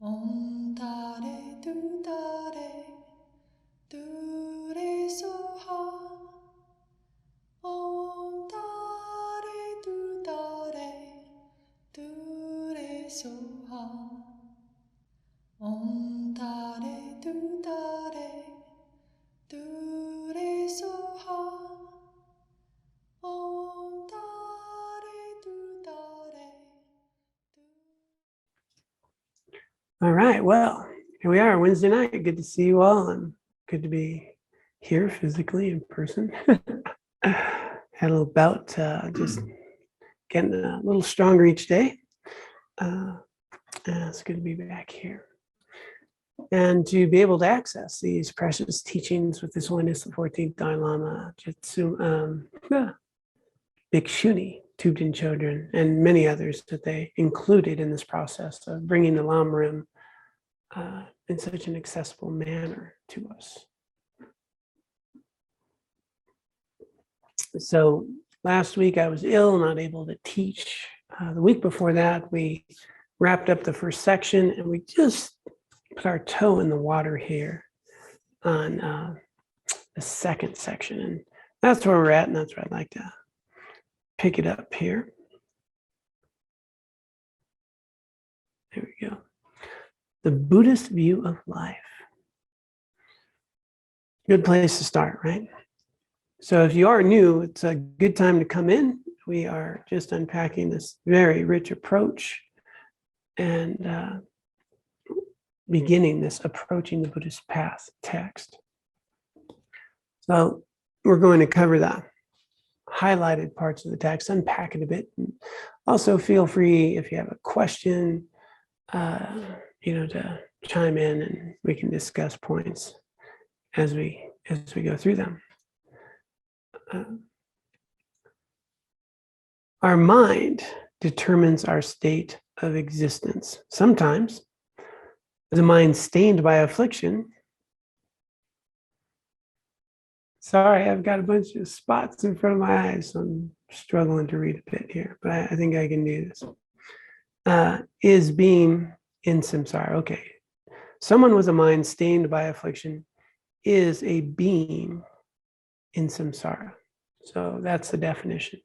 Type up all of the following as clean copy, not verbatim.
Om Tare Tu Tare Tu Re Soha. Om Tare Tu Tare Tu Re Soha. Om Tare Tu Tare Tu Re Soha. Om Tare Tu Tare Tu. All right, well, here we are, Wednesday night. Good to see you all, and good to be here physically in person. Had a little bout, just getting a little stronger each day. It's good to be back here. And to be able to access these precious teachings with His Holiness the 14th Dalai Lama, Bhikshuni, Thubten Chödron, and many others that they included in this process of bringing the Lama Rim in such an accessible manner to us. So last week I was ill, not able to teach. The week before that, we wrapped up the first section, and we just put our toe in the water here on the second section. And that's where we're at, and that's where I'd like to pick it up here. There we go. The Buddhist view of life. Good place to start, right? So if you are new, it's a good time to come in. We are just unpacking this very rich approach and beginning this Approaching the Buddhist Path text. So we're going to cover the highlighted parts of the text, unpack it a bit. And also feel free, if you have a question, to chime in, and we can discuss points as we go through them. Our mind determines our state of existence. Sometimes, the mind stained by affliction. Sorry, I've got a bunch of spots in front of my eyes, so I'm struggling to read a bit here, but I think I can do this. Is being in samsara. Okay. Someone with a mind stained by affliction is a being in samsara. So that's the definition.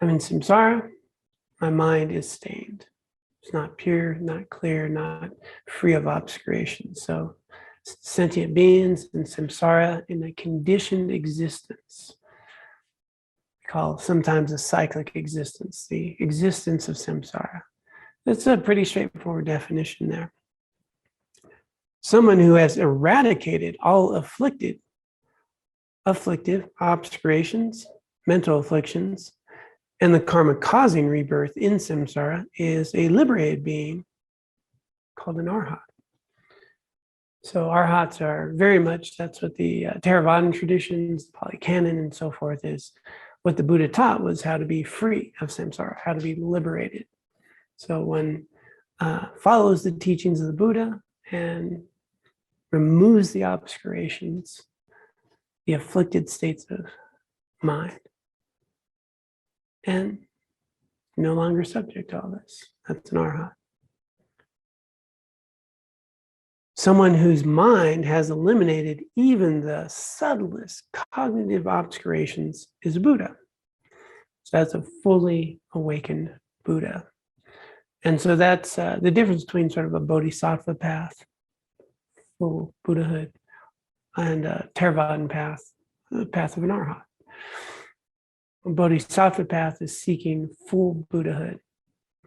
I'm in samsara, my mind is stained. It's not pure, not clear, not free of obscuration. So sentient beings in samsara in a conditioned existence. We call sometimes a cyclic existence, the existence of samsara. That's a pretty straightforward definition there. Someone who has eradicated all afflictive obscurations, mental afflictions, and the karma causing rebirth in samsara is a liberated being called an arhat. So arhats are very much, that's what the Theravadan traditions, Pali Canon and so forth is. What the Buddha taught was how to be free of samsara, how to be liberated. So one follows the teachings of the Buddha and removes the obscurations, the afflicted states of mind, and no longer subject to all this. That's an arhat. Someone whose mind has eliminated even the subtlest cognitive obscurations is a Buddha. So that's a fully awakened Buddha. And so that's the difference between sort of a bodhisattva path, full Buddhahood, and a Theravadan path, the path of an arhat. A bodhisattva path is seeking full Buddhahood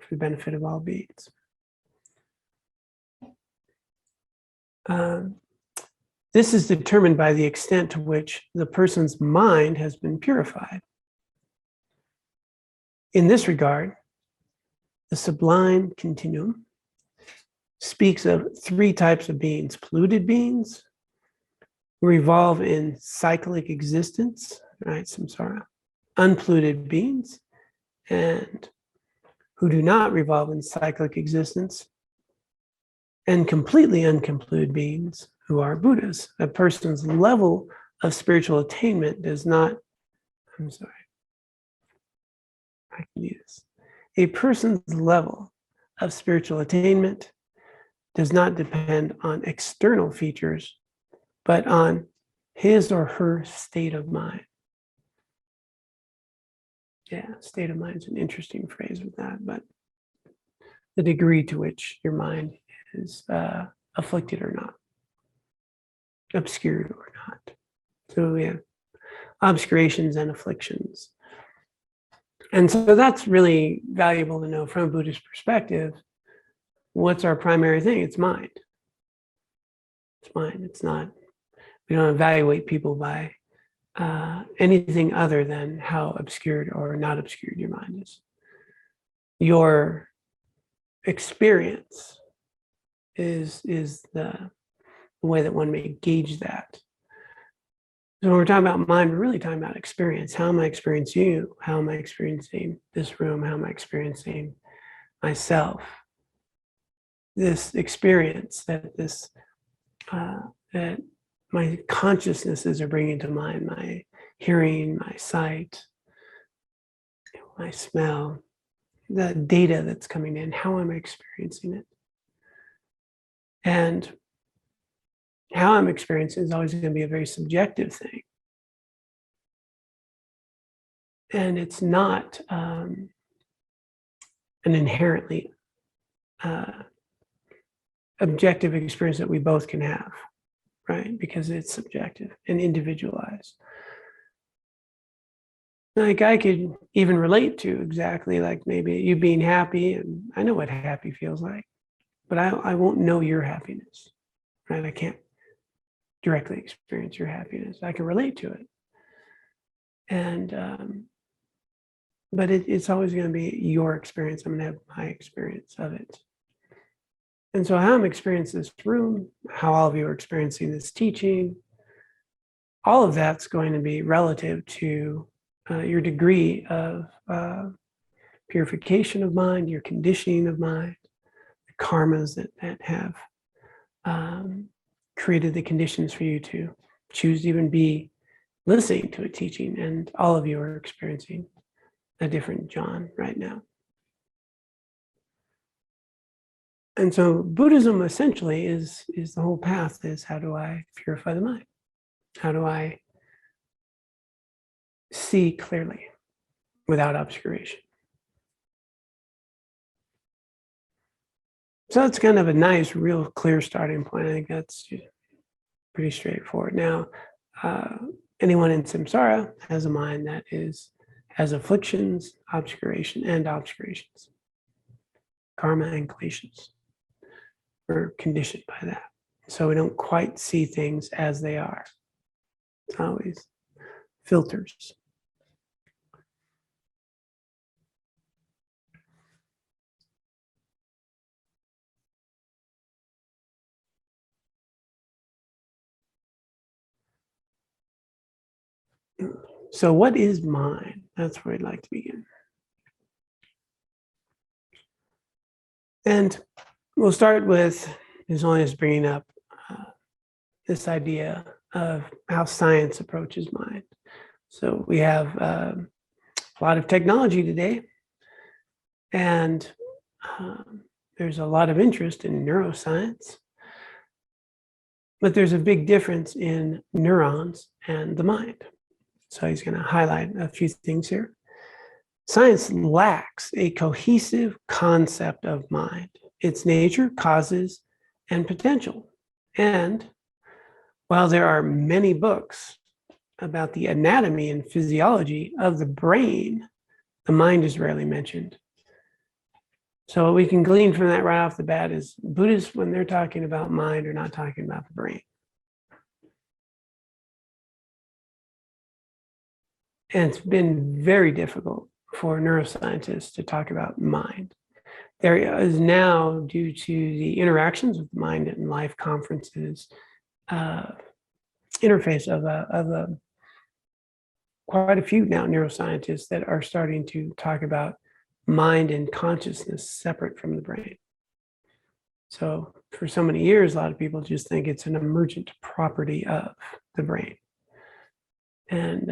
for the benefit of all beings. This is determined by the extent to which the person's mind has been purified. In this regard, the Sublime Continuum speaks of three types of beings: polluted beings who revolve in cyclic existence, right, samsara, unpolluted beings, and who do not revolve in cyclic existence, and completely uncompleted beings who are Buddhas. A person's level of spiritual attainment does not, I can do this. A person's level of spiritual attainment does not depend on external features, but on his or her state of mind. Yeah, state of mind is an interesting phrase with that, but the degree to which your mind is afflicted or not, obscured or not. So we have obscurations and afflictions. And so that's really valuable to know from a Buddhist perspective. What's our primary thing? It's mind. It's mind. It's not, we don't evaluate people by anything other than how obscured or not obscured your mind is. Your experience is the way that one may gauge that. So when we're talking about mind, we're really talking about experience. How am I experiencing you? How am I experiencing this room? How am I experiencing myself? This experience that that my consciousnesses are bringing to mind, my hearing, my sight, my smell, the data that's coming in, how am I experiencing it? And how I'm experiencing is always going to be a very subjective thing. And it's not an inherently objective experience that we both can have, right? Because it's subjective and individualized. Like I could even relate to exactly like maybe you being happy, and I know what happy feels like, but I won't know your happiness, right? I can't directly experience your happiness. I can relate to it. And, but it's always going to be your experience. I'm going to have my experience of it. And so how I'm experiencing this room, how all of you are experiencing this teaching, all of that's going to be relative to your degree of purification of mind, your conditioning of mind, the karmas that have created the conditions for you to choose to even be listening to a teaching. And all of you are experiencing a different John right now. And so Buddhism essentially is the whole path is how do I purify the mind? How do I see clearly without obscuration? So it's kind of a nice, real clear starting point. I think that's pretty straightforward. Now, anyone in samsara has a mind that has afflictions, obscuration, and obscurations, karma and clashes. We're conditioned by that. So we don't quite see things as they are. It's always filters. So what is mind? That's where I'd like to begin. And we'll start with, as long as bringing up this idea of how science approaches mind. So we have a lot of technology today, and there's a lot of interest in neuroscience, but there's a big difference in neurons and the mind. So he's going to highlight a few things here. Science lacks a cohesive concept of mind, its nature, causes, and potential. And while there are many books about the anatomy and physiology of the brain, the mind is rarely mentioned. So what we can glean from that right off the bat is Buddhists, when they're talking about mind, are not talking about the brain. And it's been very difficult for neuroscientists to talk about mind. There is now, due to the interactions with mind and life conferences, interface of quite a few now neuroscientists that are starting to talk about mind and consciousness separate from the brain. So for so many years, a lot of people just think it's an emergent property of the brain. And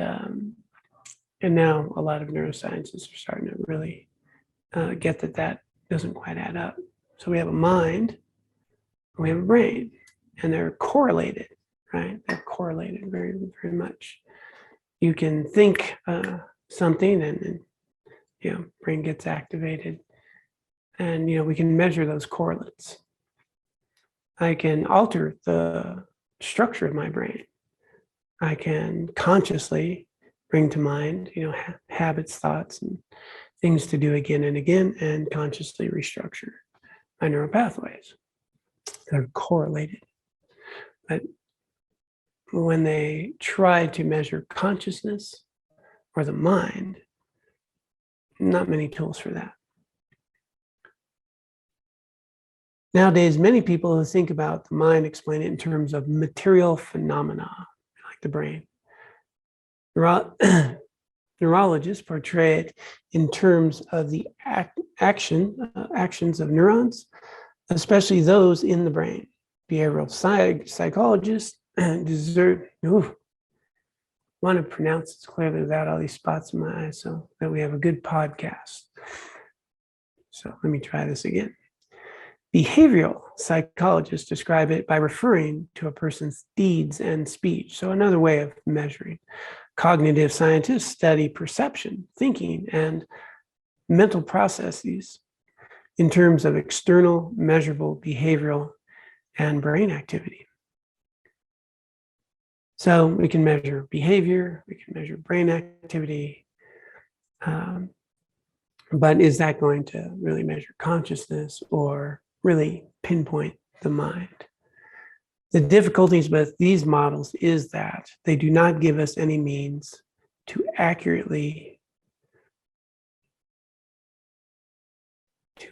now a lot of neuroscientists are starting to really get that doesn't quite add up. So we have a mind we have a brain, and they're correlated, right? They're correlated very, very much. You can think something, and brain gets activated, and we can measure those correlates. I can alter the structure of my brain. I can consciously bring to mind, habits, thoughts, and things to do again and again, and consciously restructure my neural pathways. They're correlated. But when they try to measure consciousness or the mind, not many tools for that. Nowadays, many people who think about the mind explain it in terms of material phenomena, like the brain. Neurologists portray it in terms of the actions of neurons, especially those in the brain. Behavioral psychologists want to pronounce it clearly without all these spots in my eyes so that we have a good podcast. So let me try this again. Behavioral psychologists describe it by referring to a person's deeds and speech. So another way of measuring. Cognitive scientists study perception, thinking, and mental processes in terms of external, measurable, behavioral, and brain activity. So we can measure behavior, we can measure brain activity, but is that going to really measure consciousness or really pinpoint the mind? The difficulties with these models is that they do not give us any means to accurately this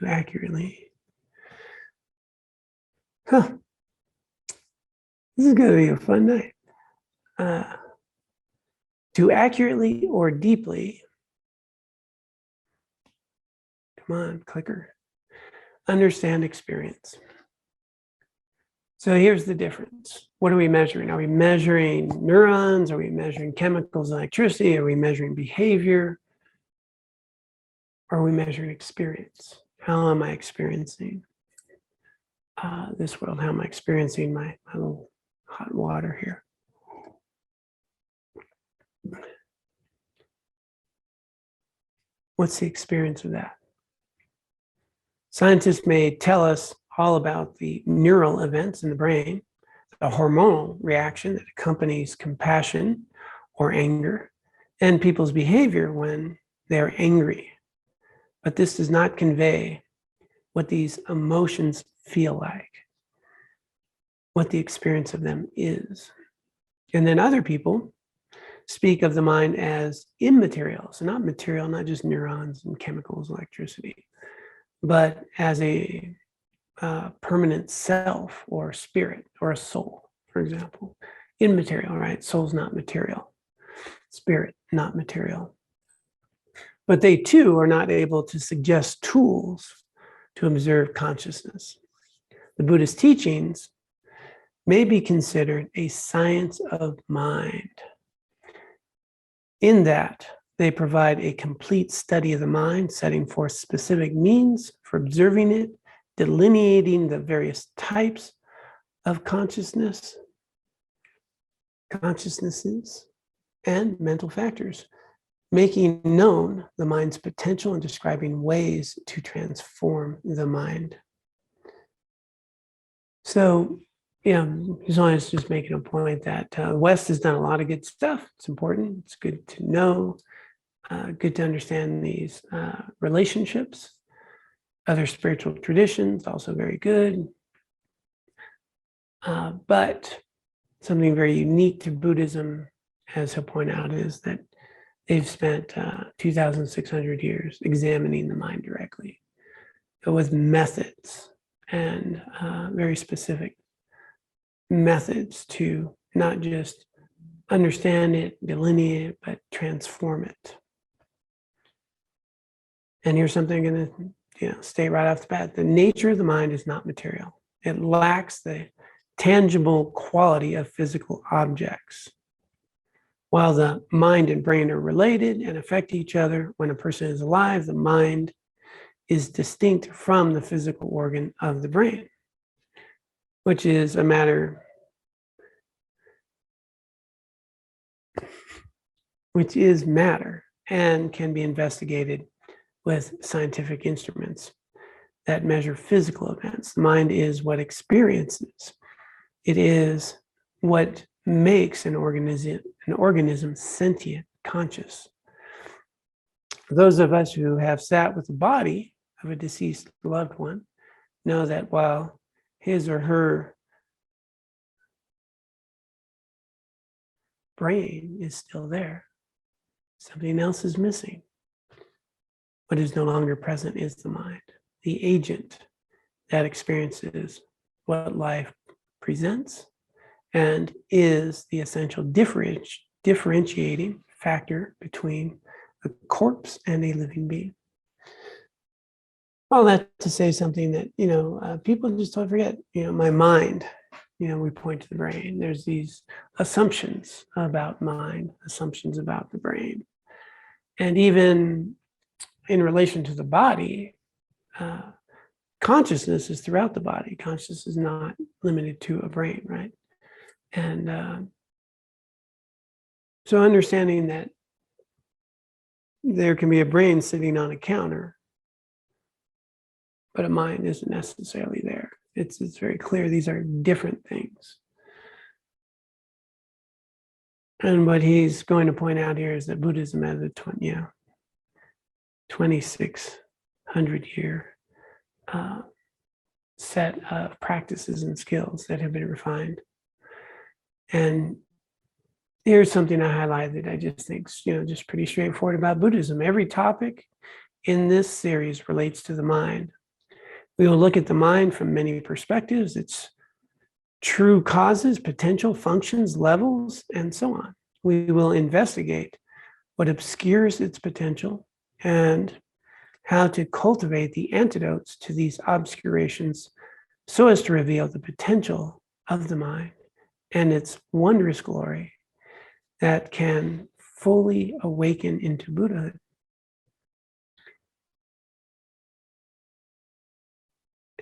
is going to be a fun night. To accurately or deeply, come on, clicker, understand experience. So here's the difference. What are we measuring? Are we measuring neurons? Are we measuring chemicals, electricity? Are we measuring behavior? Or are we measuring experience? How am I experiencing this world? How am I experiencing my little hot water here? What's the experience of that? Scientists may tell us all about the neural events in the brain, the hormonal reaction that accompanies compassion or anger, and people's behavior when they're angry. But this does not convey what these emotions feel like, what the experience of them is. And then other people speak of the mind as immaterial, so not material, not just neurons and chemicals, electricity, but as a permanent self or spirit or a soul, for example. Immaterial, right? Soul's not material. Spirit, not material. But they too are not able to suggest tools to observe consciousness. The Buddhist teachings may be considered a science of mind, in that they provide a complete study of the mind, setting forth specific means for observing it, delineating the various types of consciousnesses, and mental factors, making known the mind's potential and describing ways to transform the mind. So, as long as just making a point that the West has done a lot of good stuff. It's important. It's good to know, good to understand these relationships. Other spiritual traditions, also very good. But something very unique to Buddhism, as he'll point out, is that they've spent 2,600 years examining the mind directly with methods and very specific methods to not just understand it, delineate it, but transform it. And here's something I'm going to state right off the bat. The nature of the mind is not material. It lacks the tangible quality of physical objects. While the mind and brain are related and affect each other, when a person is alive, the mind is distinct from the physical organ of the brain. which is a matter which is matter and can be investigated with scientific instruments that measure physical events. The mind is what experiences. It is what makes an organism sentient, conscious. Those of us who have sat with the body of a deceased loved one know that while his or her brain is still there, something else is missing. What is no longer present is the mind, the agent that experiences what life presents and is the essential differentiating factor between a corpse and a living being. All that to say something that, people just don't forget, my mind, we point to the brain. There's these assumptions about mind, assumptions about the brain. And even in relation to the body, consciousness is throughout the body. Consciousness is not limited to a brain, right? And so understanding that there can be a brain sitting on a counter, but a mind isn't necessarily there. It's very clear these are different things. And what he's going to point out here is that Buddhism has a 2,600-year set of practices and skills that have been refined. And here's something I highlighted. I just think, just pretty straightforward about Buddhism. Every topic in this series relates to the mind. We will look at the mind from many perspectives, its true causes, potential, functions, levels, and so on. We will investigate what obscures its potential and how to cultivate the antidotes to these obscurations so as to reveal the potential of the mind and its wondrous glory that can fully awaken into Buddhahood.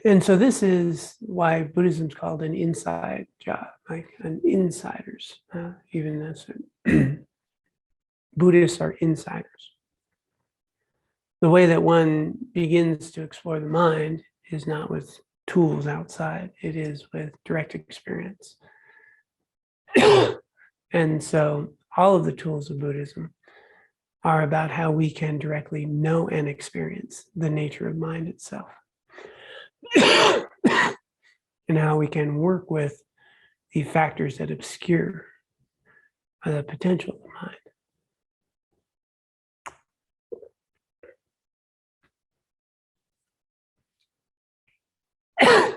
And so this is why Buddhism is called an inside job, like an insiders, even as Buddhists are insiders. The way that one begins to explore the mind is not with tools outside, it is with direct experience. And so all of the tools of Buddhism are about how we can directly know and experience the nature of mind itself. And how we can work with the factors that obscure the potential of the mind. I'm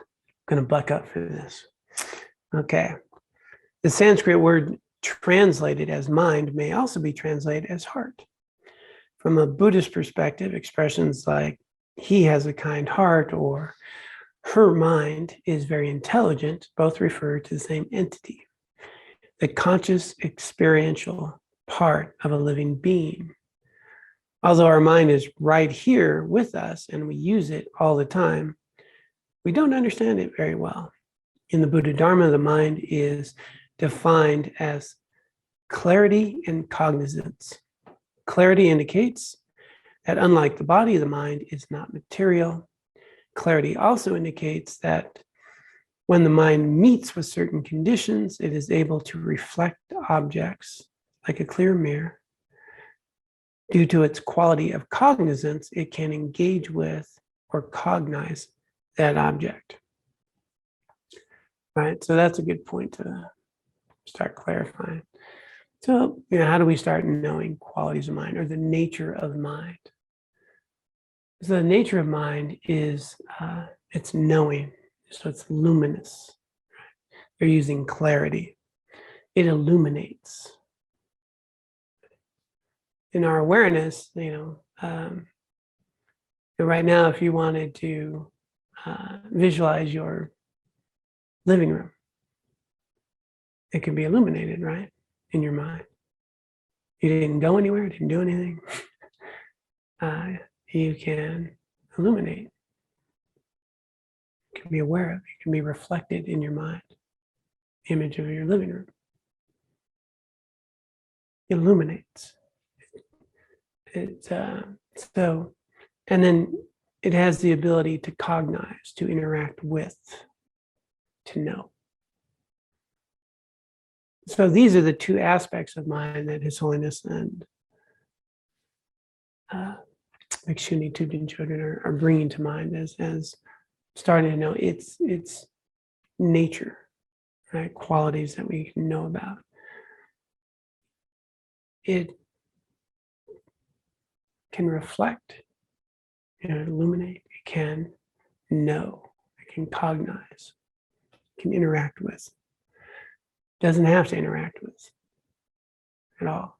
going to buck up for this. Okay. The Sanskrit word translated as mind may also be translated as heart. From a Buddhist perspective, expressions like he has a kind heart or her mind is very intelligent both refer to the same entity, the conscious experiential part of a living being. Although our mind is right here with us and we use it all the time, we don't understand it very well. In the Buddha Dharma, the mind is defined as clarity and cognizance. Clarity indicates that unlike the body, the mind is not material. Clarity also indicates that when the mind meets with certain conditions, it is able to reflect objects like a clear mirror. Due to its quality of cognizance, it can engage with or cognize that object. Right, so that's a good point to start clarifying. So, how do we start knowing qualities of mind or the nature of mind? So the nature of mind is it's knowing, so it's luminous. They're using clarity. It illuminates. In our awareness, right now, if you wanted to visualize your living room, it can be illuminated, right, in your mind. You didn't go anywhere, didn't do anything. You can illuminate. You can be aware of. It can be reflected in your mind. Image of your living room. It illuminates. So, and then it has the ability to cognize, to interact with, to know. So these are the two aspects of mind that His Holiness and Bhikshuni Thubten Chödron are bringing to mind as starting to know its nature, right? Qualities that we can know about. It can reflect, illuminate. It can know. It can cognize. It can interact with. It doesn't have to interact with at all.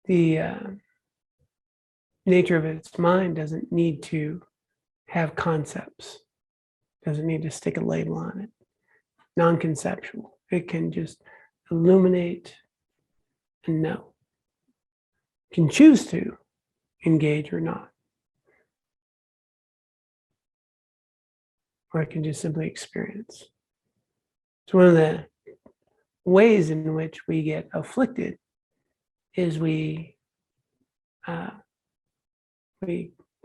The nature of its mind doesn't need to have concepts, doesn't need to stick a label on it. Non-conceptual. It can just illuminate and know. It can choose to engage or not. Or it can just simply experience. So one of the ways in which we get afflicted is we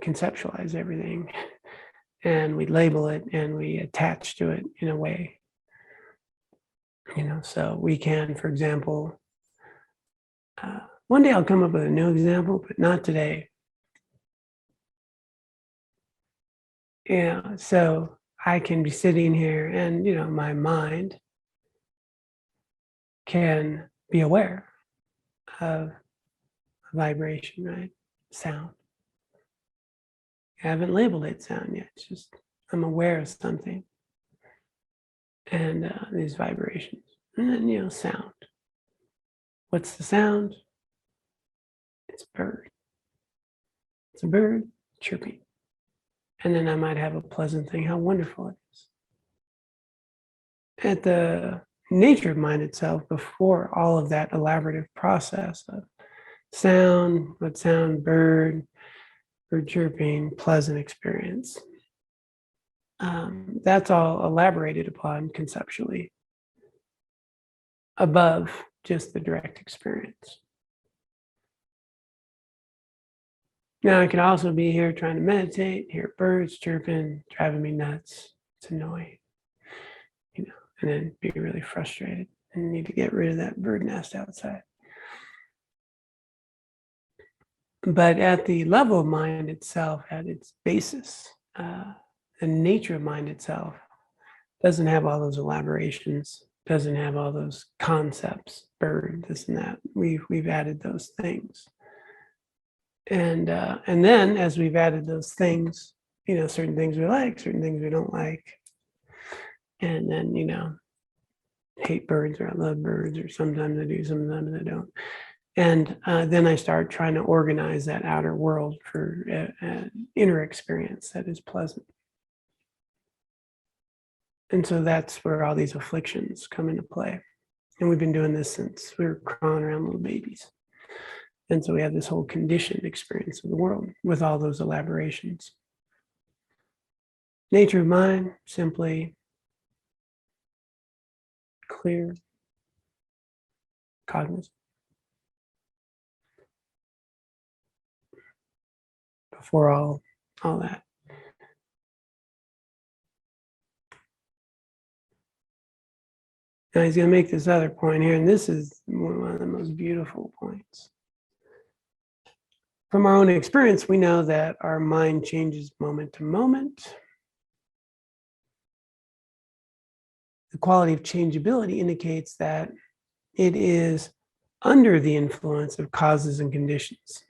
conceptualize everything and we label it and we attach to it in a way. So we can, for example, one day I'll come up with a new example, but not today. So I can be sitting here and, my mind can be aware of vibration, right? Sound. I haven't labeled it sound yet. It's just I'm aware of something. And these vibrations. And then, sound. What's the sound? It's a bird. It's a bird chirping. And then I might have a pleasant thing, how wonderful it is. At the nature of mind itself, before all of that elaborative process of sound, bird chirping, pleasant experience, that's all elaborated upon conceptually above just the direct experience. Now I could also be here trying to meditate, hear birds chirping, driving me nuts. It's annoying, and then be really frustrated and need to get rid of that bird nest outside. But at the level of mind itself, at its basis, the nature of mind itself doesn't have all those elaborations, doesn't have all those concepts, bird, this and that. We've added those things. And then as we've added those things, certain things we like, certain things we don't like. And then, hate birds or I love birds, or sometimes I do, sometimes I don't. And then I start trying to organize that outer world for an inner experience that is pleasant. And so that's where all these afflictions come into play. And we've been doing this since we were crawling around little babies. And so we have this whole conditioned experience of the world with all those elaborations. Nature of mind, simply clear, cognizant. Before all that. Now he's going to make this other point here, and this is one of the most beautiful points. From our own experience, we know that our mind changes moment to moment. The quality of changeability indicates that it is under the influence of causes and conditions.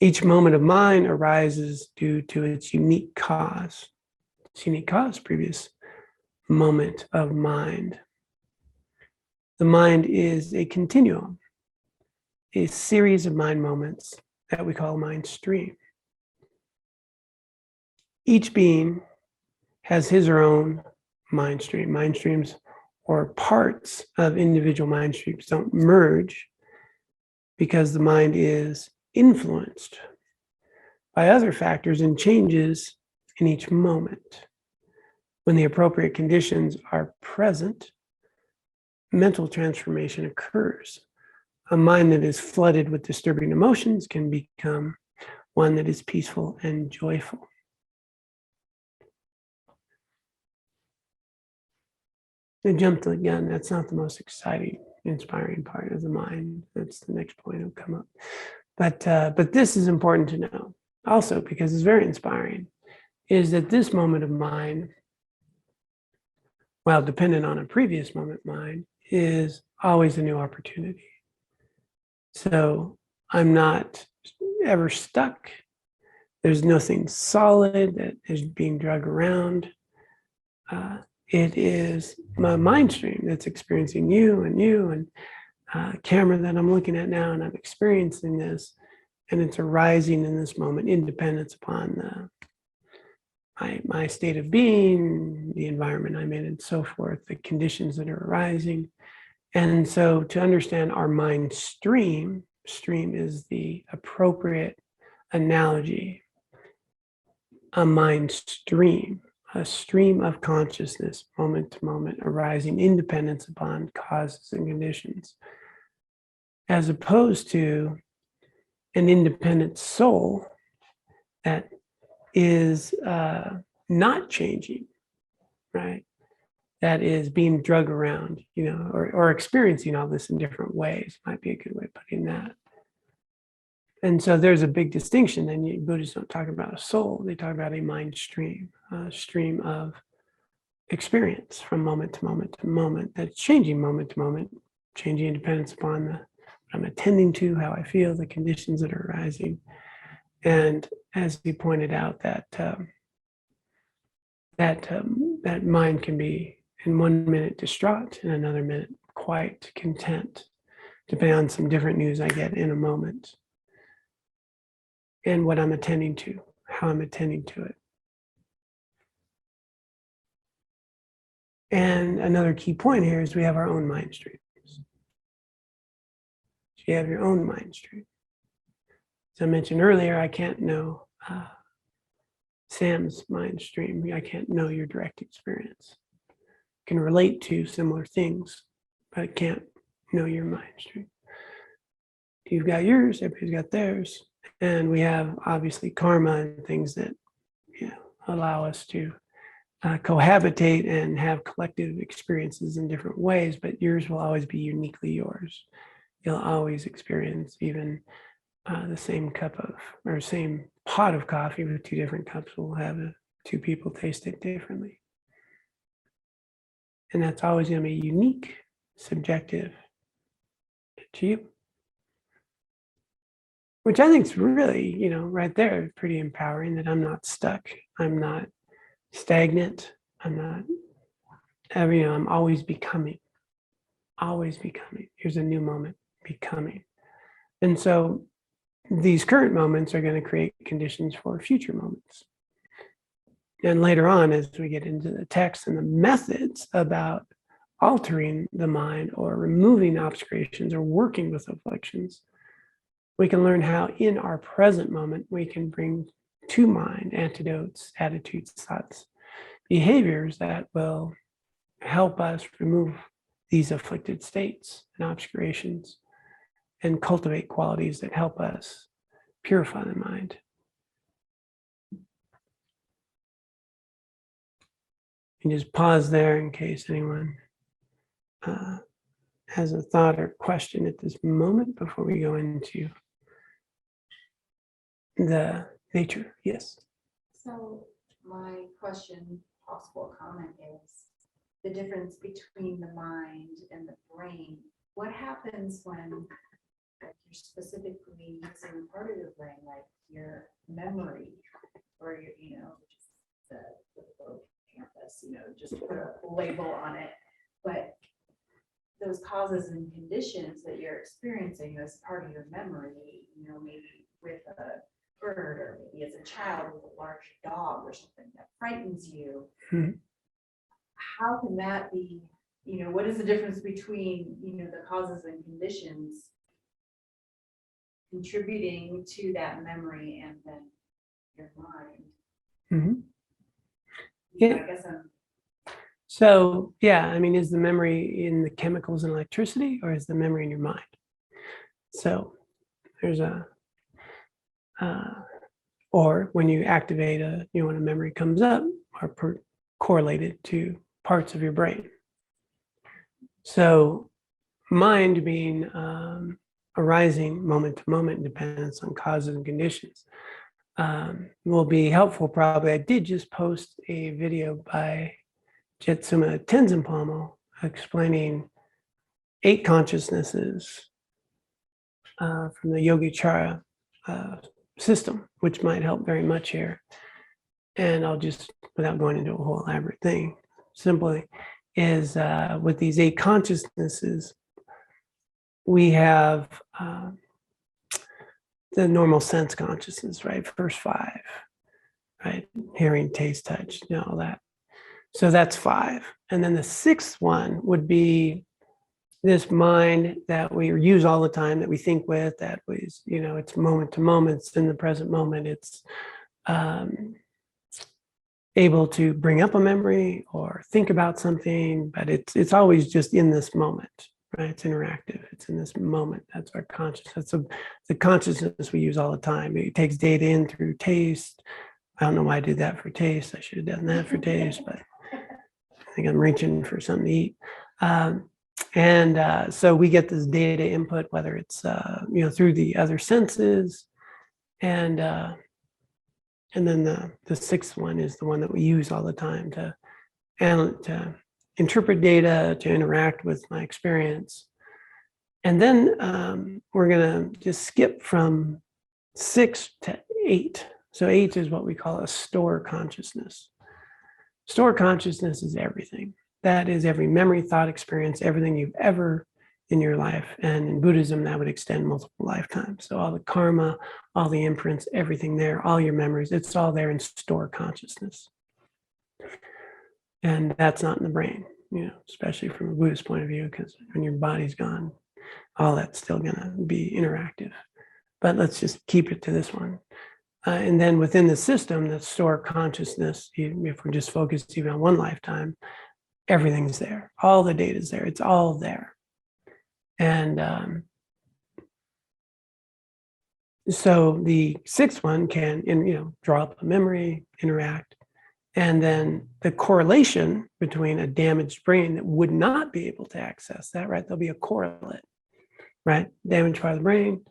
Each moment of mind arises due to its unique cause. Previous moment of mind. The mind is a continuum, a series of mind moments that we call mind stream. Each being has his or her own mind stream. Mind streams, or parts of individual mind streams, don't merge because the mind is influenced by other factors and changes in each moment. When the appropriate conditions are present, mental transformation occurs. A mind that is flooded with disturbing emotions can become one that is peaceful and joyful. I jumped the gun. That's not the most exciting, inspiring part of the mind. That's the next point will come up. But this is important to know also because it's very inspiring, is that this moment of mine, while dependent on a previous moment mine, is always a new opportunity. So I'm not ever stuck. There's nothing solid that is being dragged around. It is my mind stream that's experiencing you and camera that I'm looking at now, and I'm experiencing this, and it's arising in this moment, independence upon my state of being, the environment I'm in, and so forth, the conditions that are arising. And so to understand our mind stream is the appropriate analogy, a mind stream, a stream of consciousness, moment to moment, arising independence upon causes and conditions, as opposed to an independent soul that is not changing, right? That is being drug around, or experiencing all this in different ways, might be a good way of putting that. And so there's a big distinction. Then Buddhists don't talk about a soul, they talk about a mind stream, a stream of experience from moment to moment to moment, that's changing moment to moment, changing independence upon what I'm attending to, how I feel, the conditions that are arising. And as he pointed out, that mind can be in 1 minute distraught, in another minute quite content, depending on some different news I get in a moment, and what I'm attending to, how I'm attending to it. And another key point here is we have our own mind streams. So you have your own mind stream. As I mentioned earlier, I can't know Sam's mind stream. I can't know your direct experience. I can relate to similar things, but I can't know your mind stream. You've got yours, everybody's got theirs. And we have obviously karma and things that allow us to cohabitate and have collective experiences in different ways, but yours will always be uniquely yours. You'll always experience even the same cup of, or same pot of coffee with two different cups will have two people taste it differently. And that's always going to be unique, subjective to you. Which I think is really, right there, pretty empowering, that I'm not stuck. I'm not stagnant. I'm not, I'm always becoming. Always becoming. Here's a new moment, becoming. And so these current moments are going to create conditions for future moments. And later on, as we get into the text and the methods about altering the mind or removing obscurations or working with afflictions, we can learn how in our present moment we can bring to mind antidotes, attitudes, thoughts, behaviors that will help us remove these afflicted states and obscurations and cultivate qualities that help us purify the mind. And just pause there in case anyone has a thought or question at this moment before we go into the nature. Yes. So my question, possible comment is the difference between the mind and the brain. What happens when you're specifically using part of your brain, like your memory, or your, the campus, just put a label on it, but those causes and conditions that you're experiencing as part of your memory, maybe with a bird, or maybe as a child with a large dog or something that frightens you. Mm-hmm. How can that be, what is the difference between, the causes and conditions contributing to that memory and then your mind. Mhm. I Yeah. guess I'm, So, yeah, I mean, is the memory in the chemicals and electricity, or is the memory in your mind? So, there's uh, or when you activate when a memory comes up, are correlated to parts of your brain. So, mind being arising moment to moment, dependence on causes and conditions, will be helpful. Probably, I did just post a video by Jetsuma Tenzin explaining 8 consciousnesses from the Yogichara system, which might help very much here. And I'll just, without going into a whole elaborate thing, simply is with these 8 consciousnesses, we have the normal sense consciousness, right? First 5, right? Hearing, taste, touch, all that. So that's 5. And then the 6th one would be this mind that we use all the time, that we think with, that was, it's moment to moment, it's in the present moment, it's able to bring up a memory or think about something, but it's always just in this moment, right? It's interactive, it's in this moment. That's our consciousness. So the consciousness we use all the time. It takes data in through taste. I don't know why I did that for taste. I should have done that for taste, but I think I'm reaching for something to eat. And so we get this data input, whether it's through the other senses, and then the 6th one is the one that we use all the time to interpret data, to interact with my experience. And then we're going to just skip from 6 to 8. So 8 is what we call a store consciousness. Store consciousness is everything. That is every memory, thought, experience, everything you've ever in your life. And in Buddhism, that would extend multiple lifetimes. So all the karma, all the imprints, everything there, all your memories, it's all there in store consciousness. And that's not in the brain, especially from a Buddhist point of view, because when your body's gone, all that's still going to be interactive. But let's just keep it to this one. And then within the system, that store consciousness, if we're just focused even on one lifetime, everything's there. All the data's there. It's all there. And so the 6th one can, draw up a memory, interact, and then the correlation between a damaged brain that would not be able to access that, right? There'll be a correlate, right? Damaged part of the brain.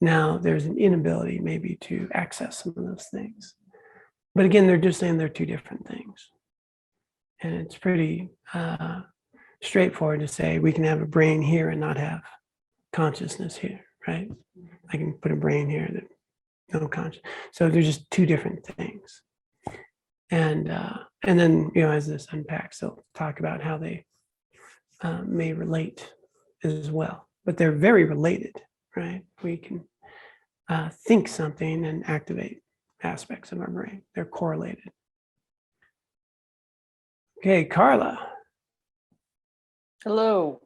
Now there's an inability maybe to access some of those things. But again, they're just saying they're 2 different things. And it's pretty straightforward to say we can have a brain here and not have consciousness here, right? I can put a brain here that no conscious. So they're just 2 different things. And then, as this unpacks, they'll talk about how they may relate as well. But they're very related, right? We can think something and activate aspects of our brain. They're correlated. Okay, Carla. Hello.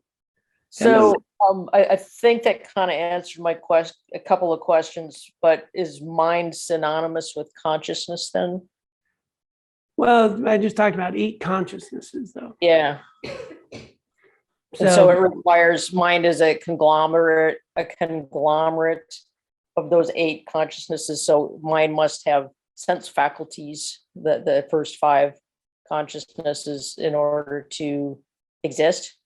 Hello. So I think that kind of answered my question, a couple of questions, but is mind synonymous with consciousness then? Well, I just talked about 8 consciousnesses, though. Yeah. And so it requires mind as a conglomerate of those 8 consciousnesses. So mind must have sense faculties, the first 5 consciousnesses, in order to exist.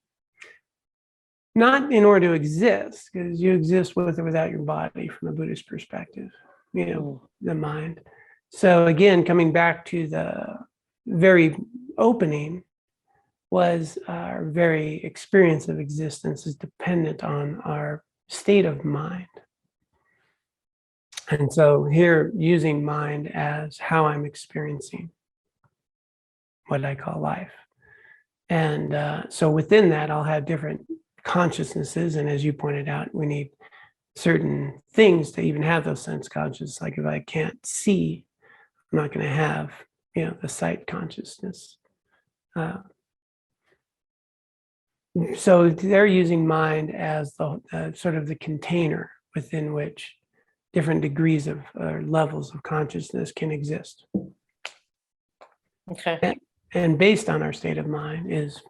Not in order to exist, because you exist with or without your body from a Buddhist perspective, the mind. So again, coming back to the very opening, was our very experience of existence is dependent on our state of mind. And so here, using mind as how I'm experiencing what I call life. And so within that, I'll have different consciousnesses. And as you pointed out, we need certain things to even have those sense consciousness. Like if I can't see, I'm not going to have, the sight consciousness. So they're using mind as the sort of the container within which different degrees of levels of consciousness can exist. Okay. And based on our state of mind is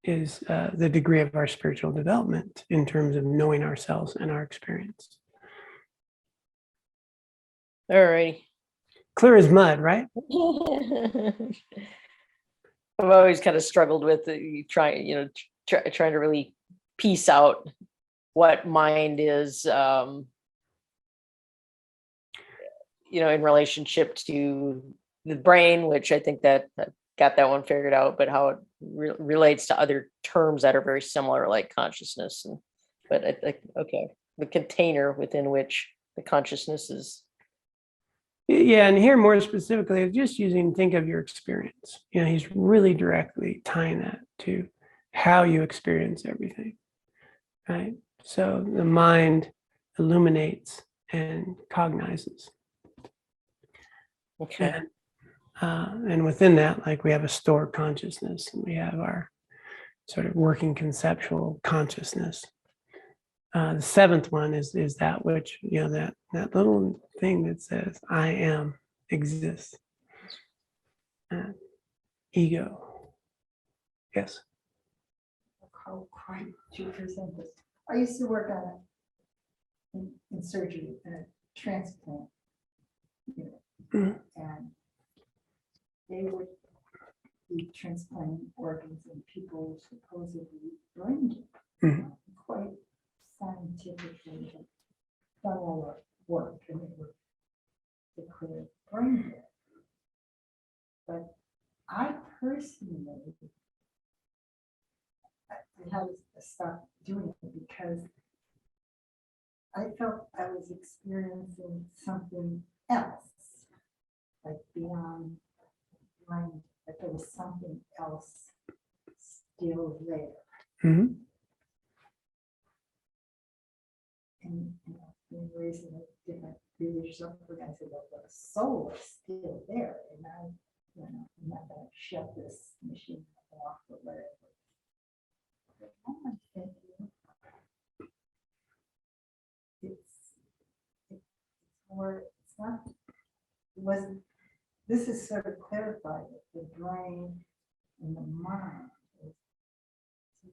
the degree of our spiritual development in terms of knowing ourselves and our experience. All righty. Clear as mud, right? I've always kind of struggled with trying to really piece out what mind is, in relationship to the brain, which I think that I got that one figured out, but how it relates to other terms that are very similar, like consciousness. But I think, okay, the container within which the consciousness is. Yeah, and here more specifically, just think of your experience. He's really directly tying that to how you experience everything, right? So the mind illuminates and cognizes. Okay. And within that, like we have a stored consciousness and we have our sort of working conceptual consciousness. The seventh one is that which, that little thing that says, I am, exists. Ego. Yes. How quite you present this. I used to work on in surgery, a transplant unit, and they would be transplanting organs and people supposedly brain dead. Quite scientifically have done all the work and it would declare brain dead. But I personally had to stop doing it because I felt I was experiencing something else, like beyond brain, that there was something else still there. Mm-hmm. And in raising a different religious upbringing, I said, well, the soul is still there, and I'm not going to shut this machine off or whatever. But now I'm thinking, it's more, it's not, it wasn't, this is sort of clarified that the brain and the mind. To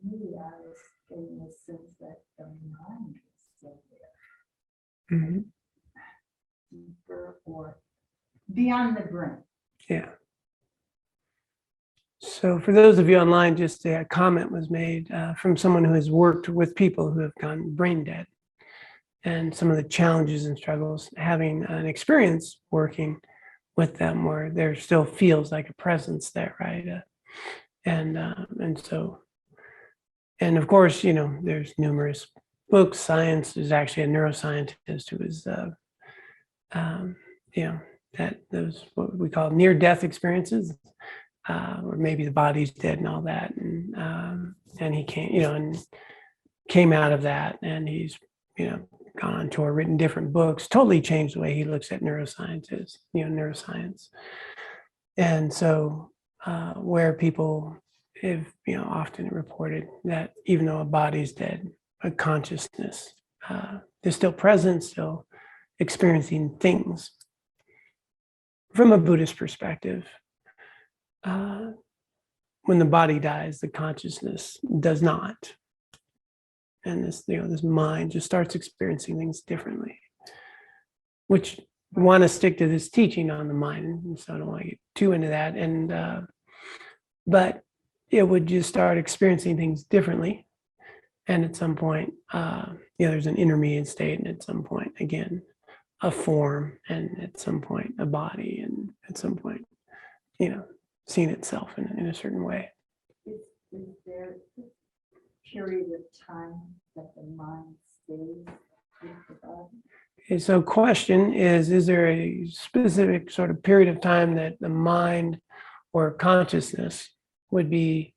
me, I was getting the sense that the mind is still there. Mm-hmm. Deeper or beyond the brain. Yeah. So for those of you online, just a comment was made from someone who has worked with people who have gone brain dead and some of the challenges and struggles, having an experience working with them where there still feels like a presence there, right? And so, and of course, there's numerous books. Science is actually a neuroscientist who is, that those what we call near-death experiences, or maybe the body's dead and all that, and he came out of that, and he's gone on tour, written different books, totally changed the way he looks at neuroscience, and so where people have often reported that even though a body's dead, a consciousness is still present, still experiencing things. From a Buddhist perspective, when the body dies, the consciousness does not. And this mind just starts experiencing things differently, which I want to stick to this teaching on the mind. And so I don't want to get too into that. But it would just start experiencing things differently. And at some point, there's an intermediate state, and at some point, again, a form, and at some point, a body, and at some point, seeing itself in a certain way. Is there a period of time that the mind stays with the body? Okay, so question is there a specific sort of period of time that the mind or consciousness would be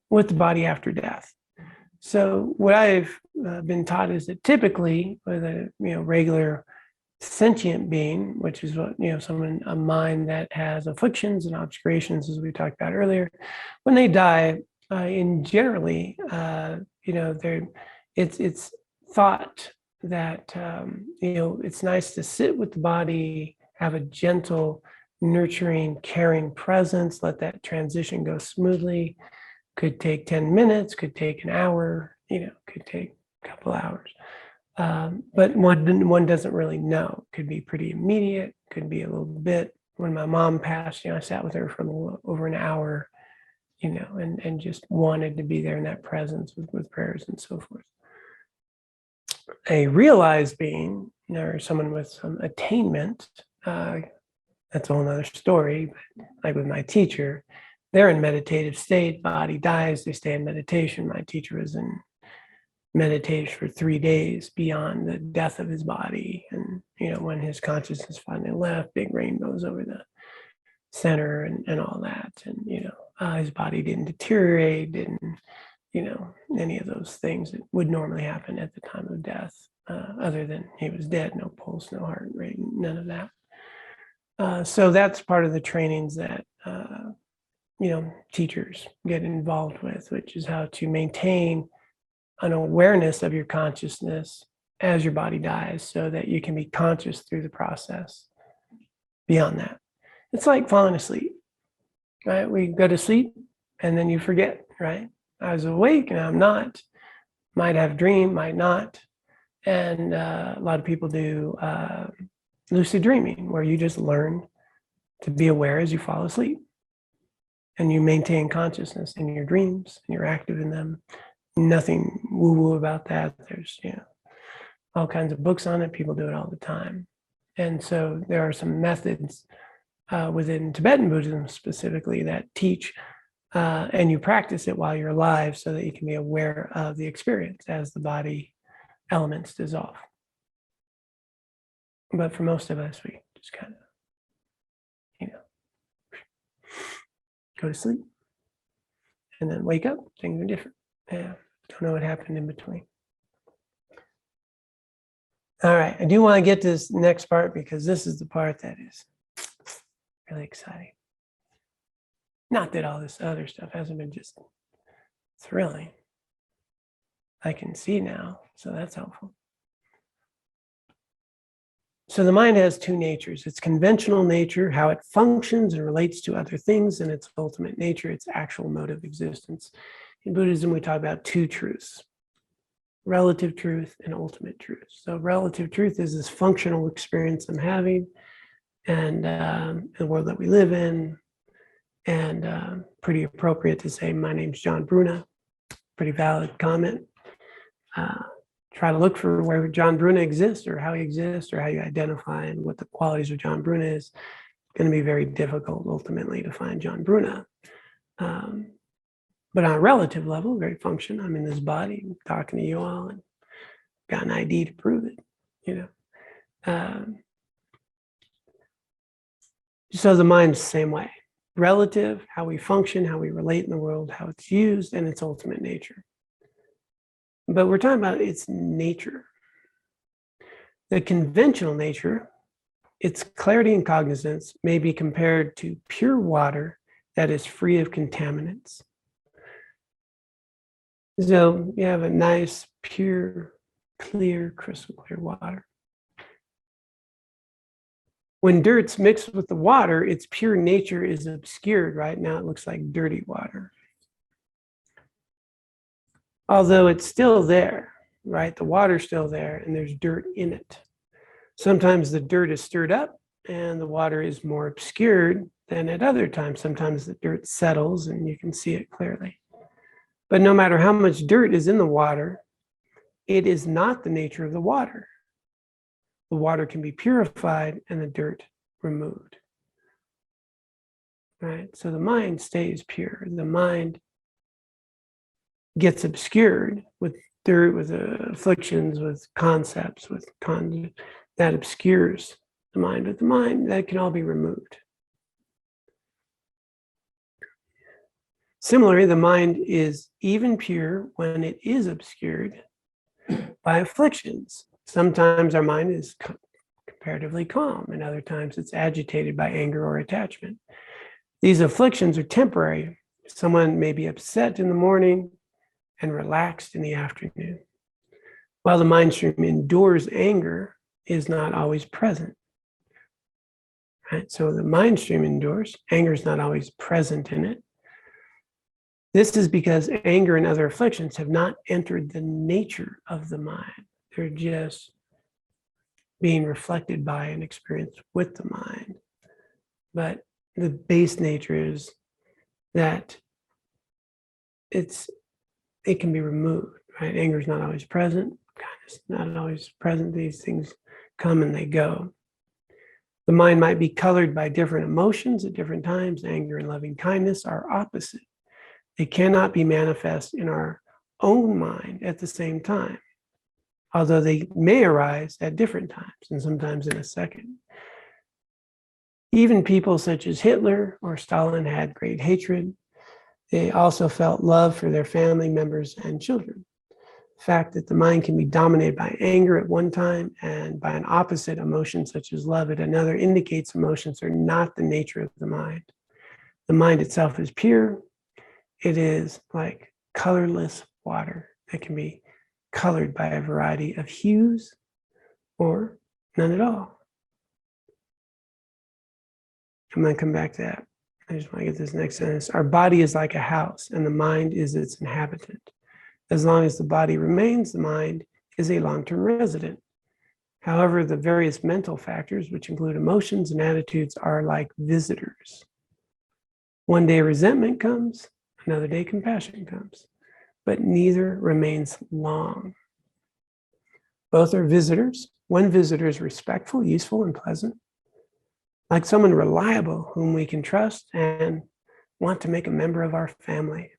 with the body after death? So what I've been taught is that typically with a regular sentient being, which is what a mind that has afflictions and obscurations, as we talked about earlier, when they die, in generally, it's thought that it's nice to sit with the body, have a gentle, nurturing, caring presence, let that transition go smoothly. Could take 10 minutes, could take an hour, could take a couple hours. But one doesn't really know. Could be pretty immediate, could be a little bit. When my mom passed, I sat with her for a little over an hour, and just wanted to be there in that presence with prayers and so forth. A realized being, or someone with some attainment, that's a whole nother story. But like with my teacher, they're in meditative state, body dies, they stay in meditation. My teacher was in meditation for 3 days beyond the death of his body. And, when his consciousness finally left, big rainbows over the center and all that. And, his body didn't deteriorate, didn't, any of those things that would normally happen at the time of death, other than he was dead, no pulse, no heart rate, none of that. So that's part of the trainings that, teachers get involved with, which is how to maintain an awareness of your consciousness as your body dies so that you can be conscious through the process beyond that. It's like falling asleep, right? We go to sleep and then you forget, right? I was awake and I'm not. Might have dreamed, might not. And a lot of people do lucid dreaming, where you just learn to be aware as you fall asleep. And you maintain consciousness in your dreams, and you're active in them. Nothing woo-woo about that. There's, all kinds of books on it. People do it all the time. And so there are some methods within Tibetan Buddhism specifically that teach, and you practice it while you're alive so that you can be aware of the experience as the body elements dissolve. But for most of us, we just kind of, go to sleep and then wake up, things are different. Yeah, don't know what happened in between. All right, I do want to get to this next part because this is the part that is really exciting. Not that all this other stuff hasn't been just thrilling. I can see now, so that's helpful. So the mind has two natures. Its conventional nature, how it functions and relates to other things, and its ultimate nature, its actual mode of existence. In Buddhism, we talk about two truths: relative truth and ultimate truth. So relative truth is this functional experience I'm having, and the world that we live in, and pretty appropriate to say, my name's John Bruna. Pretty valid comment. Try to look for where John Bruna exists, or how he exists, or how you identify and what the qualities of John Bruna is. It's going to be very difficult ultimately to find John Bruna. But on a relative level, very functional. I'm in this body, I'm talking to you all, and got an ID to prove it, So the mind's the same way. Relative, how we function, how we relate in the world, how it's used, and its ultimate nature. But we're talking about its nature. The conventional nature, its clarity and cognizance, may be compared to pure water that is free of contaminants. So you have a nice, pure, clear, crystal clear water. When dirt's mixed with the water, its pure nature is obscured. Right now it looks like dirty water. Although it's still there, right? The water's still there and there's dirt in it. Sometimes the dirt is stirred up and the water is more obscured than at other times. Sometimes the dirt settles and you can see it clearly. But no matter how much dirt is in the water, it is not the nature of the water. The water can be purified and the dirt removed. Right? So the mind stays pure. The mind gets obscured with dirt, with afflictions, with concepts, with that obscures the mind. But the mind, that can all be removed. Similarly, the mind is even pure when it is obscured by afflictions. Sometimes our mind is comparatively calm, and other times it's agitated by anger or attachment. These afflictions are temporary. Someone may be upset in the morning and relaxed in the afternoon. While the mind stream endures anger, is not always present. Right? So the mind stream endures, anger is not always present in it. This is because anger and other afflictions have not entered the nature of the mind. They're just being reflected by and experienced with the mind. But the base nature is that it can be removed, right? Anger is not always present, kindness is not always present. These things come and they go. The mind might be colored by different emotions at different times. Anger and loving kindness are opposite. They cannot be manifest in our own mind at the same time, although they may arise at different times and sometimes in a second. Even people such as Hitler or Stalin had great hatred. They also felt love for their family members and children. The fact that the mind can be dominated by anger at one time and by an opposite emotion such as love at another indicates emotions are not the nature of the mind. The mind itself is pure. It is like colorless water that can be colored by a variety of hues or none at all. I'm going to come back to that. I just want to get this next sentence. Our body is like a house and the mind is its inhabitant. As long as the body remains, the mind is a long-term resident. However, the various mental factors, which include emotions and attitudes, are like visitors. One day resentment comes, another day compassion comes, but neither remains long. Both are visitors. One visitor is respectful, useful, and pleasant, like someone reliable whom we can trust and want to make a member of our family.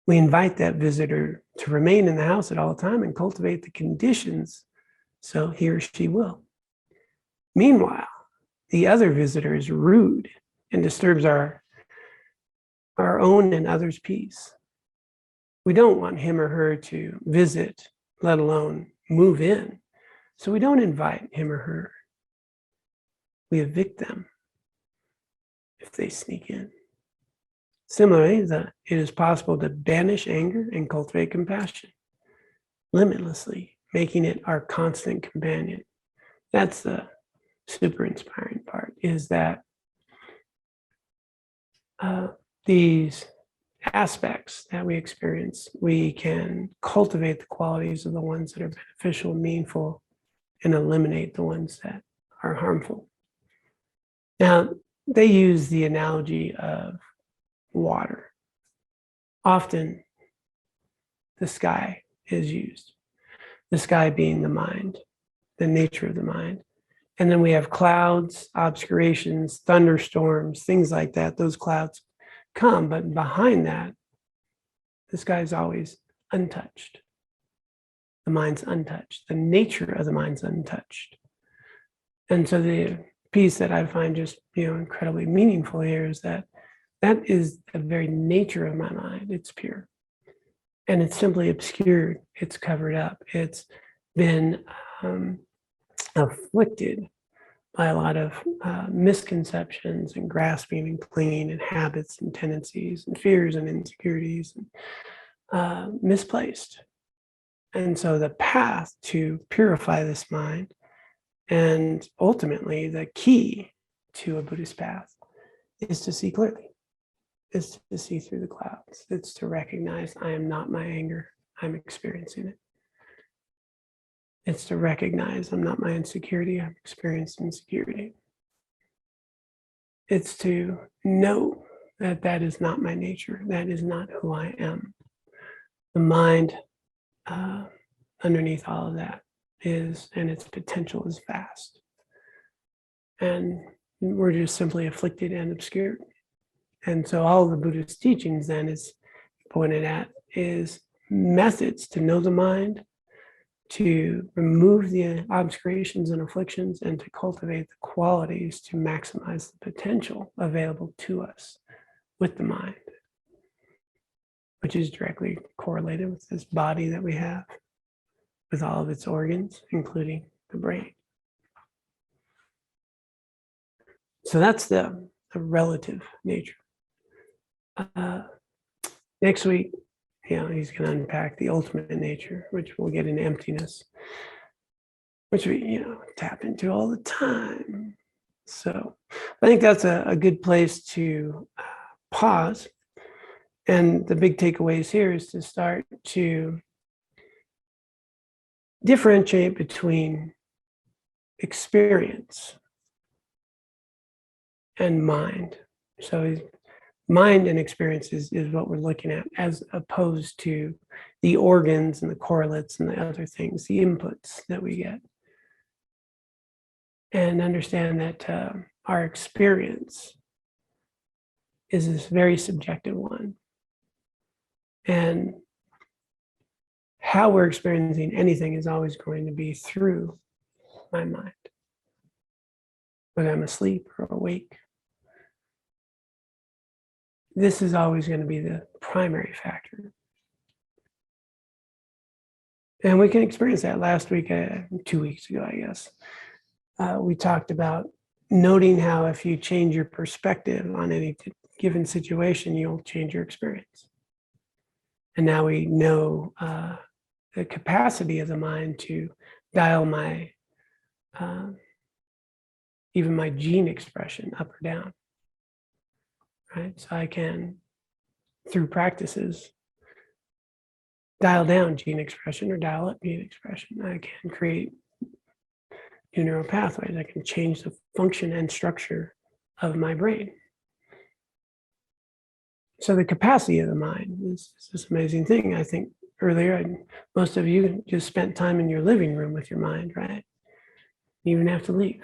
We invite that visitor to remain in the house at all time and cultivate the conditions so he or she will. Meanwhile, the other visitor is rude and disturbs our own and others' peace. We don't want him or her to visit, let alone move in. So we don't invite him or her. We evict them if they sneak in. Similarly, it is possible to banish anger and cultivate compassion limitlessly, making it our constant companion. That's the super inspiring part, is that these aspects that we experience, we can cultivate the qualities of the ones that are beneficial, meaningful, and eliminate the ones that are harmful. Now, they use the analogy of water. Often, the sky is used. The sky being the mind, the nature of the mind. And then we have clouds, obscurations, thunderstorms, things like that. Those clouds come, but behind that, the sky is always untouched. The mind's untouched. The nature of the mind's untouched. And so the piece that I find just incredibly meaningful here is that is the very nature of my mind. It's pure. And it's simply obscured. It's covered up. It's been afflicted by a lot of misconceptions and grasping and clinging and habits and tendencies and fears and insecurities and misplaced. And so the path to purify this mind, and ultimately the key to a Buddhist path, is to see clearly, is to see through the clouds. It's to recognize I am not my anger, I'm experiencing it. It's to recognize I'm not my insecurity, I'm experiencing insecurity. It's to know that that is not my nature, that is not who I am. The mind underneath all of that is, and its potential is vast. And we're just simply afflicted and obscured. And so all of the Buddhist teachings then is pointed at is methods to know the mind, to remove the obscurations and afflictions, and to cultivate the qualities to maximize the potential available to us with the mind, which is directly correlated with this body that we have, with all of its organs, including the brain. So that's the relative nature. Next week, he's going to unpack the ultimate nature, which we'll get into emptiness, which we, tap into all the time. So I think that's a good place to pause. And the big takeaways here is to start to differentiate between experience and mind. So mind and experience is what we're looking at, as opposed to the organs and the correlates and the other things, the inputs that we get. And understand that our experience is this very subjective one. And how we're experiencing anything is always going to be through my mind, whether I'm asleep or awake. This is always going to be the primary factor. And we can experience that. Last week, 2 weeks ago, I guess, we talked about noting how if you change your perspective on any given situation, you'll change your experience. And now we know the capacity of the mind to dial my, even my gene expression up or down, right? So I can, through practices, dial down gene expression or dial up gene expression. I can create new neural pathways. I can change the function and structure of my brain. So the capacity of the mind is this amazing thing. I think earlier, most of you just spent time in your living room with your mind, right? You even have to leave.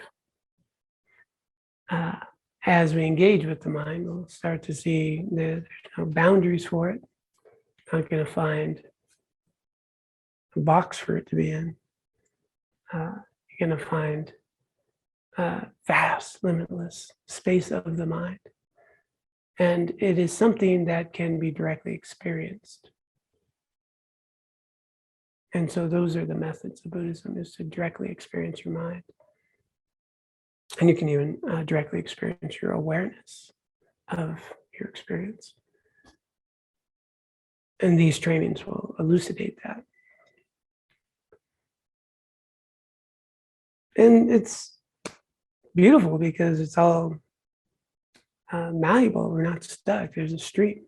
As we engage with the mind, we'll start to see that there's no boundaries for it. Not going to find a box for it to be in. You're going to find vast, limitless space of the mind. And it is something that can be directly experienced. And so those are the methods of Buddhism, is to directly experience your mind. And you can even directly experience your awareness of your experience. And these trainings will elucidate that. And it's beautiful because it's all malleable. We're not stuck. There's a stream.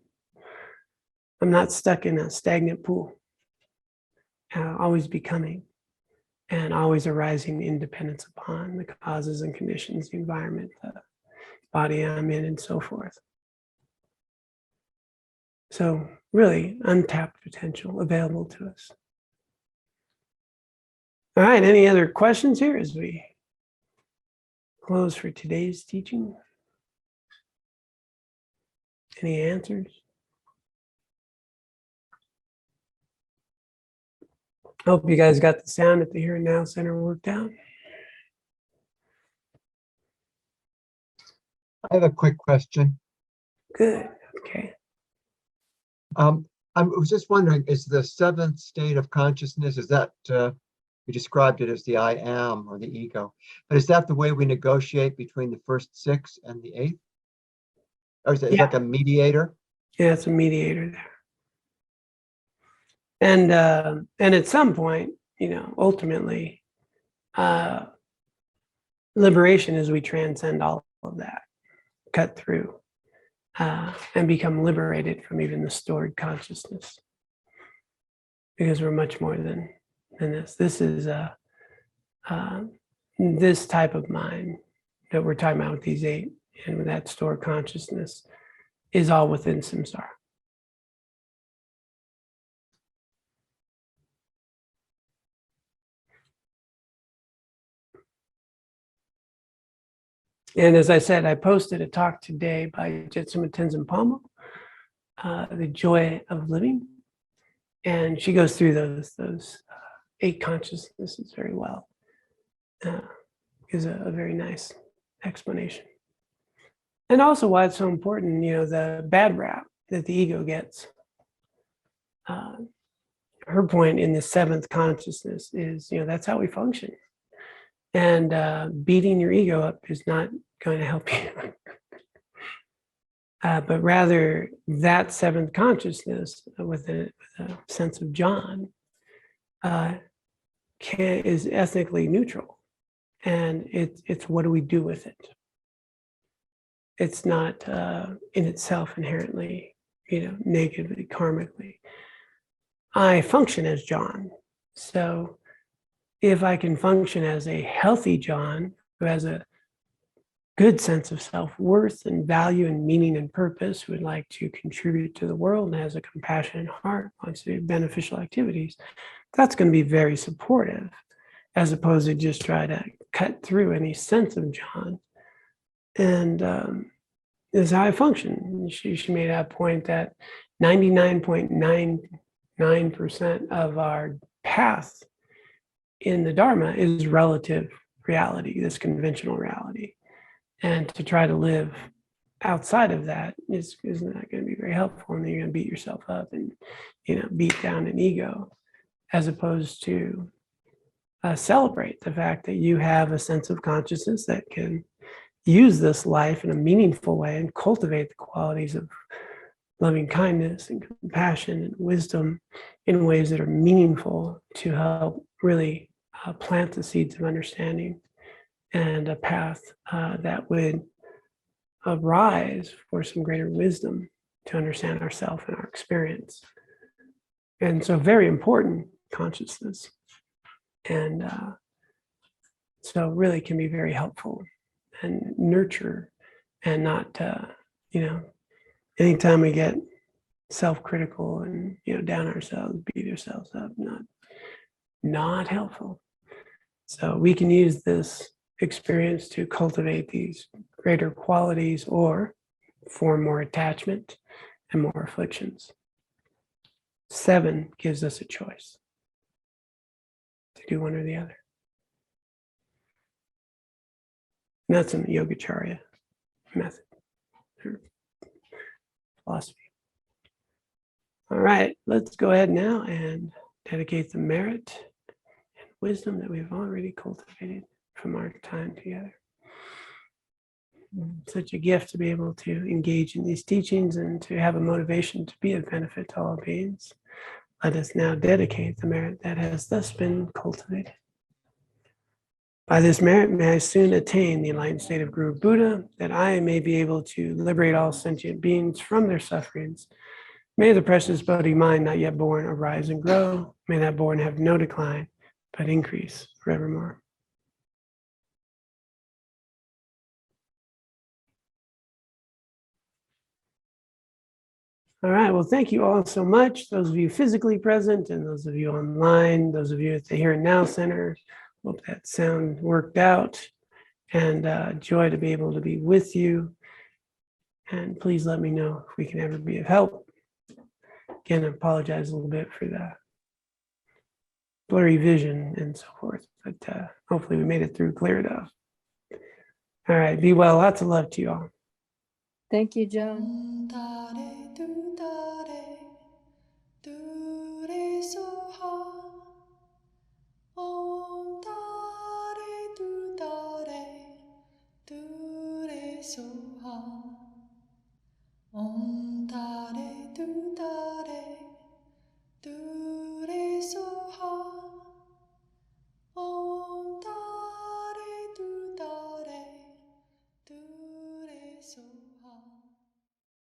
I'm not stuck in a stagnant pool. Always becoming and always arising in dependence upon the causes and conditions, the environment, the body I'm in, and so forth. So really untapped potential available to us. All right, any other questions here as we close for today's teaching? Any answers? I hope you guys got the sound at the Here and Now Center worked out. I have a quick question. Good, okay. I was just wondering, is the seventh state of consciousness, is that, we described it as the I am or the ego, but is that the way we negotiate between the first six and the eighth? Or is it like a mediator? Yeah, it's a mediator there. And at some point, ultimately, liberation is we transcend all of that, cut through, and become liberated from even the stored consciousness. Because we're much more than this. This is this type of mind that we're talking about with these eight and with that stored consciousness is all within samsara. And as I said, I posted a talk today by Jetsuma Tenzin Palmo, The Joy of Living. And she goes through those eight consciousnesses very well. Gives a very nice explanation. And also why it's so important, the bad rap that the ego gets. Her point in the seventh consciousness is, that's how we function. And beating your ego up is not going to help you. but rather that seventh consciousness with a sense of John is ethically neutral, and it's what do we do with it? It's not in itself inherently, negatively, karmically. I function as John, so if I can function as a healthy John who has a good sense of self-worth and value and meaning and purpose, who would like to contribute to the world and has a compassionate heart, wants to do beneficial activities, that's going to be very supportive, as opposed to just try to cut through any sense of John. And this is how I function. She made a point that 99.99% of our path in the Dharma is relative reality, this conventional reality. And to try to live outside of that is not going to be very helpful. And then you're going to beat yourself up and, beat down an ego, as opposed to celebrate the fact that you have a sense of consciousness that can use this life in a meaningful way and cultivate the qualities of loving kindness and compassion and wisdom in ways that are meaningful to help really plant the seeds of understanding and a path that would arise for some greater wisdom to understand ourselves and our experience. And so very important consciousness. And so really can be very helpful and nurture, and not, anytime we get self-critical and, down ourselves, beat ourselves up, not helpful. So we can use this experience to cultivate these greater qualities or form more attachment and more afflictions. 7 gives us a choice to do one or the other. And that's in the Yogacarya method or philosophy. All right, let's go ahead now and dedicate the merit and wisdom that we've already cultivated from our time together. Such a gift to be able to engage in these teachings and to have a motivation to be of benefit to all beings. Let us now dedicate the merit that has thus been cultivated. By this merit, may I soon attain the enlightened state of Guru Buddha, that I may be able to liberate all sentient beings from their sufferings. May the precious Bodhi mind not yet born arise and grow. May that born have no decline, but increase forevermore. All right, well, thank you all so much. Those of you physically present and those of you online, those of you at the Here and Now Center. Hope that sound worked out, and joy to be able to be with you. And please let me know if we can ever be of help. Again, I apologize a little bit for the blurry vision and so forth, but hopefully we made it through clear enough. All right, be well. Lots of love to you all. Thank you, John. Dare do re so ha. Om dare do re so